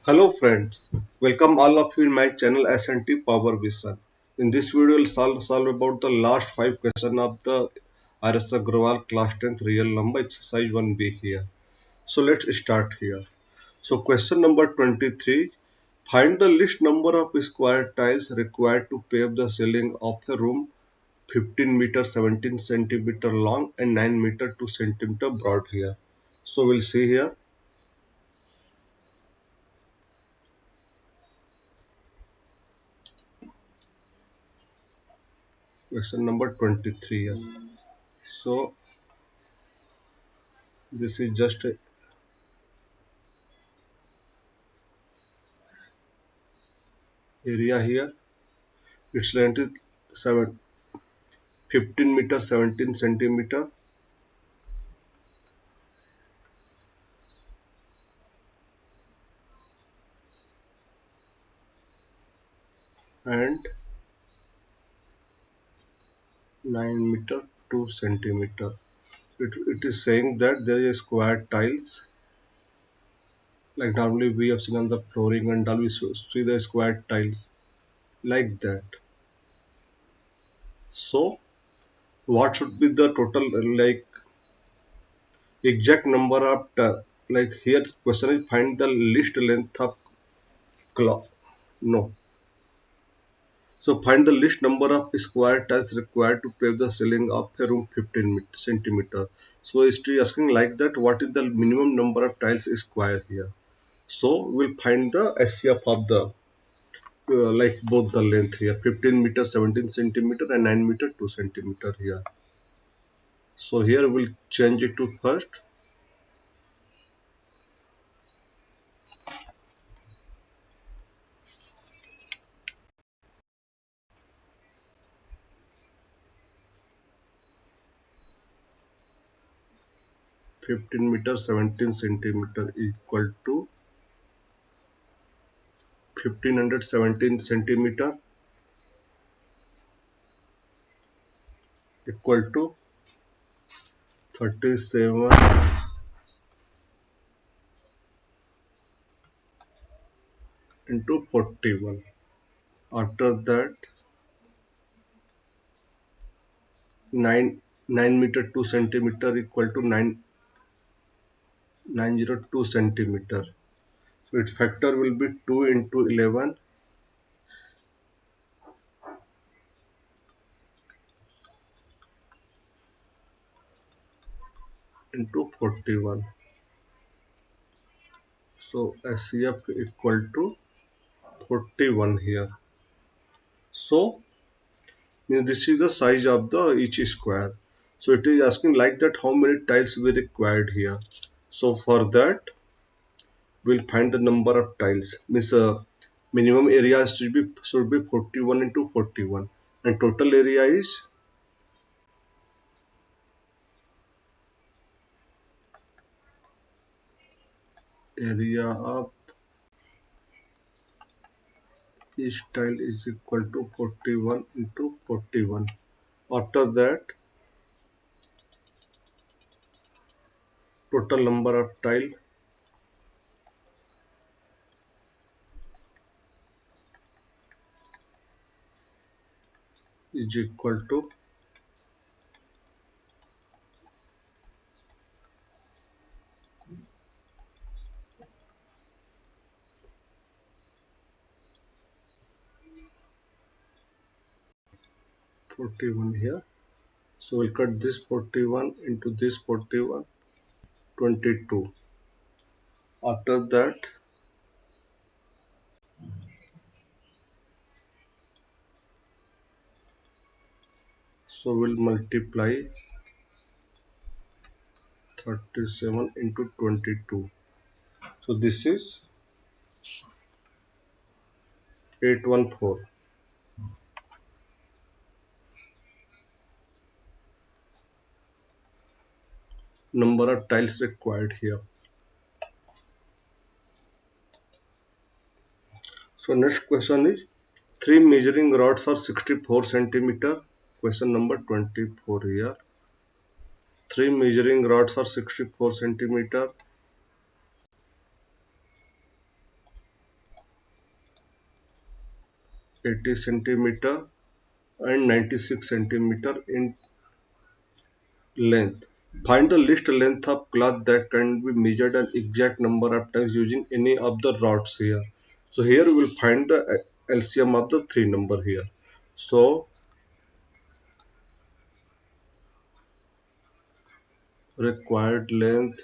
Hello friends, welcome all of you in my channel S&T Power Vision. In this video, we'll solve about the last 5 questions of the RS Agrawal class 10th real number exercise 1B here. So let's start here. So question number 23, find the least number of square tiles required to pave the ceiling of a room 15 meter 17 centimeter long and 9 meter 2 centimeter broad here. So we'll see here. Question number 23 here. So this is just a area here. Its length is 15 meter 17 centimeter and 9 meter 2 centimeter. It is saying that there is square tiles like normally we have seen on the flooring and all we see the square tiles like that. So what should be the total like exact number of like here question is find the least length of cloth. No. So find the least number of square tiles required to pave the ceiling of a room 15 centimeter. So it's asking like that what is the minimum number of tiles is square here. So we'll find the SCF of the like both the length here 15 meter 17 centimeter and 9 meter 2 centimeter here. So here we'll change it to first 15 meter 17 centimeter equal to 1517 centimeter equal to 37 into 41. After that 9 meter 2 centimeter equal to 902 centimeter. So its factor will be 2 into 11 into 41. So SCF equal to 41 here. So means this is the size of the each square. So it is asking like that how many tiles we required here. So for that we'll find the number of tiles. Means minimum area should be 41 into 41 and total area is area of each tile is equal to 41 into 41. After that total number of tile is equal to 41 here. So we'll cut this 41 into this 41, 22. After that so we'll multiply 37 into 22. So this is 814. Number of tiles required here. So next question is three measuring rods are 64 centimeter. Question number 24 here. Three measuring rods are 64 centimeter 80 centimeter and 96 centimeter in length. Find the least length of cloth that can be measured an exact number of times using any of the rods here. So here we will find the LCM of the three number here. So required length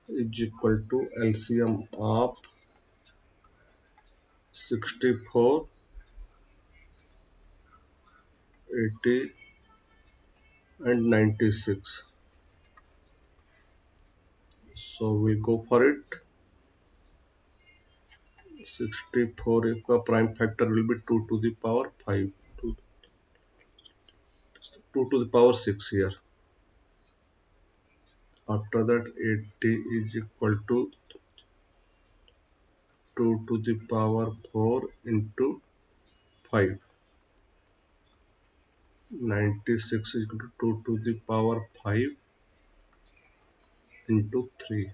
is equal to LCM of 64, 80 and 96. So we go for it. 64 equal prime factor will be 2 to the power 5, 2 to the power 6 here. After that 80 is equal to 2 to the power 4 into 5. 96 is equal to 2 to the power 5 into 3.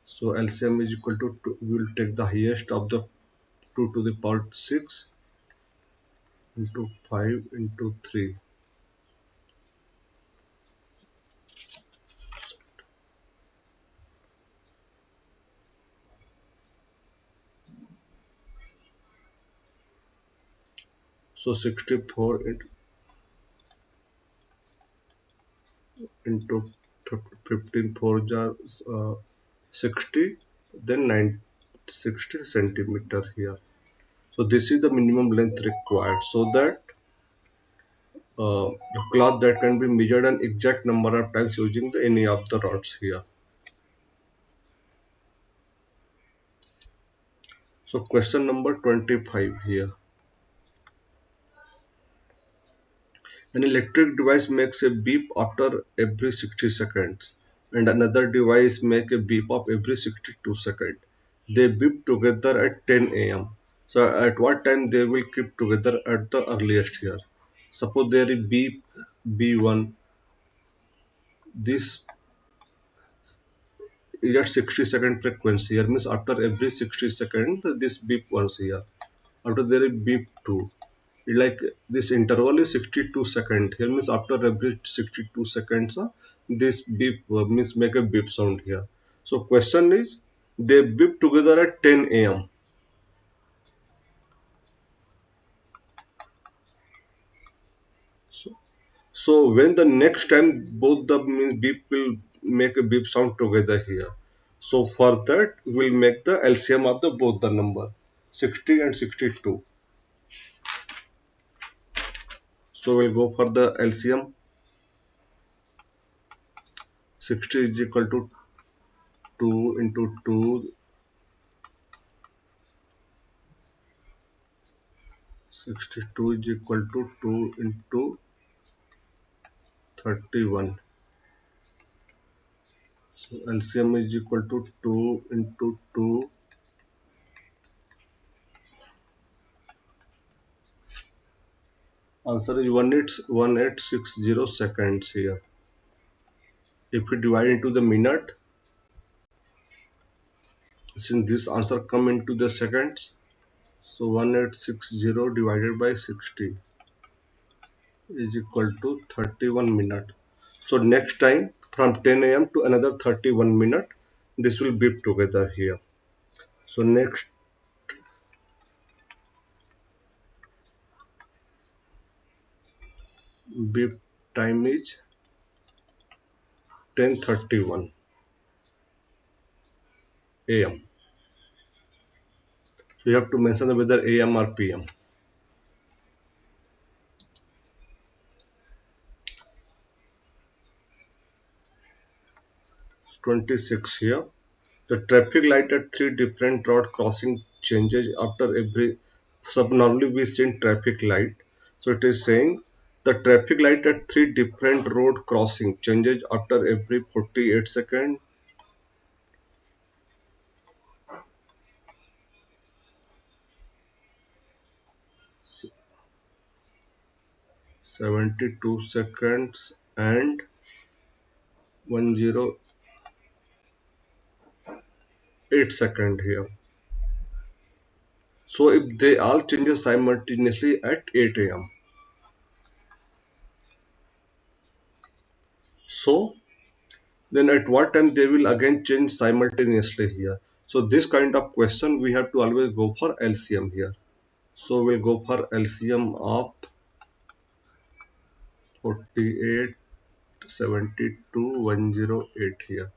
So LCM is equal to 2, we will take the highest of the 2 to the power 6 into 5 into 3. So 64 into 15 4 jar 60, then 9 60 centimeter here. So this is the minimum length required so that the cloth that can be measured an exact number of times using any of the rods here. So question number 25 here. An electric device makes a beep after every 60 seconds and another device make a beep of every 62 seconds. They beep together at 10 a.m. So at what time they will keep together at the earliest here? Suppose there is beep B1. This is at 60-second frequency here, means after every 60 seconds this beep once here. After there is beep 2, like this interval is 62 seconds here, means after every 62 seconds this beep means make a beep sound here. So question is they beep together at 10 a.m. so, so when the next time both the means beep will make a beep sound together here, so for that we'll make the LCM of the both the number 60 and 62. So we'll go for the LCM. 60 is equal to 2 into 2. 62 is equal to 2 into 31. So LCM is equal to 2 into 2. Answer is 1860 seconds here. If we divide into the minute, since this answer come into the seconds, so 1860 divided by 60 is equal to 31 minute. So next time from 10 a.m. to another 31 minute, this will beep together here. So next beep time is 10:31 a.m. So you have to mention whether AM or PM. 26 here. The traffic light at three different road crossing changes after every. So normally we see traffic light. So it is saying the traffic light at three different road crossing changes after every 48 seconds, 72 seconds, and 10 8 second here. So if they all changes simultaneously at 8 a.m. So then at what time they will again change simultaneously here. So this kind of question we have to always go for LCM here. So we'll go for LCM of 48, 72, 108 here.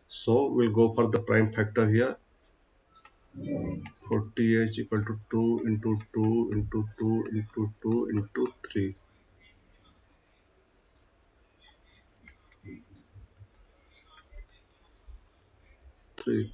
So we'll go for the prime factor here. 48 is equal to 2 into 2 into 2 into 2 into 3. 3.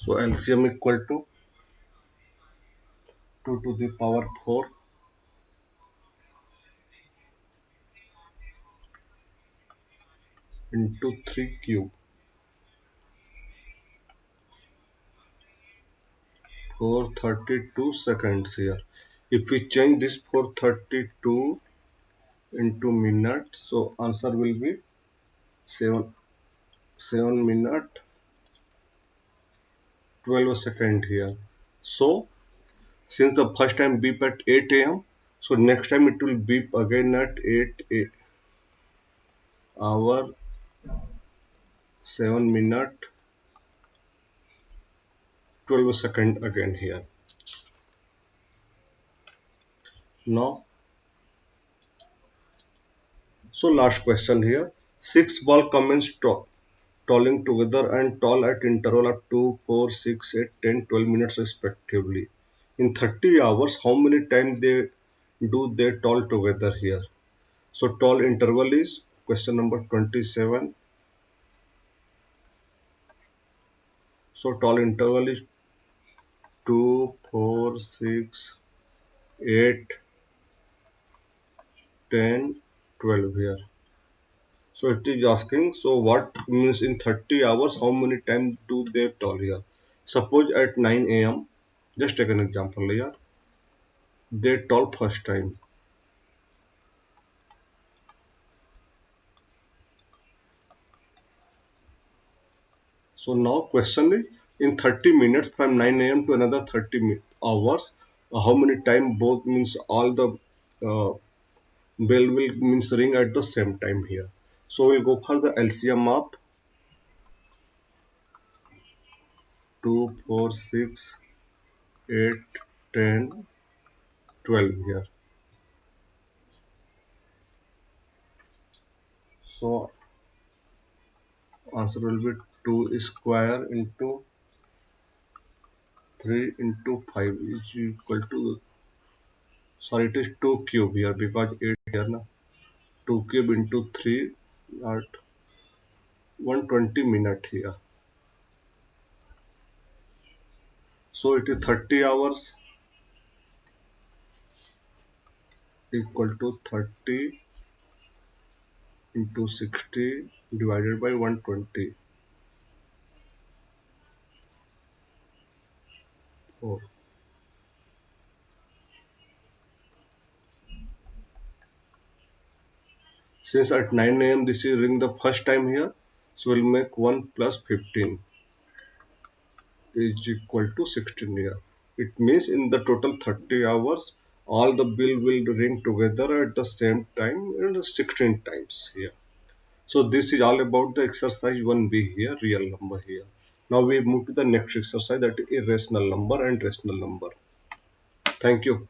So LCM equal to 2 to the power 4 into 3 cube for 32 seconds here. If we change this for 32 into minute, so answer will be 7 minute 12 second here. So since the first time beep at 8 a.m., so next time it will beep again at 8 hour 7 minute 12 second again here. Now, so last question here. Six ball commence tolling together and toll at interval of 2, 4, 6, 8, 10, 12 minutes respectively. In 30 hours, how many times they toll together here? So toll interval is question number 27. So toll interval is 2, 4, 6, 8, 10, 12 here. So it is asking, so what means in 30 hours, how many times do they toll here? Suppose at 9 a.m., just take an example here, they toll first time. So now question is, in 30 minutes from 9 a.m. to another 30 hours, how many time both means all the uh, bell will means ring at the same time here. So we'll go for the LCM of 2, 4, 6, 8, 10, 12 here. So answer will be 2 square into 3 into 5 is equal to, sorry, it is 2 cube here because 8 here now. 2 cube into 3 at 120 minute here. So it is 30 hours equal to 30 into 60 divided by 120. Oh. Since at 9 a.m. this is ring the first time here, so we'll make 1 plus 15 is equal to 16 here. It means in the total 30 hours, all the bill will ring together at the same time 16 times here. So this is all about the exercise 1B here, real number here. Now we move to the next exercise, that is irrational number and rational number. Thank you.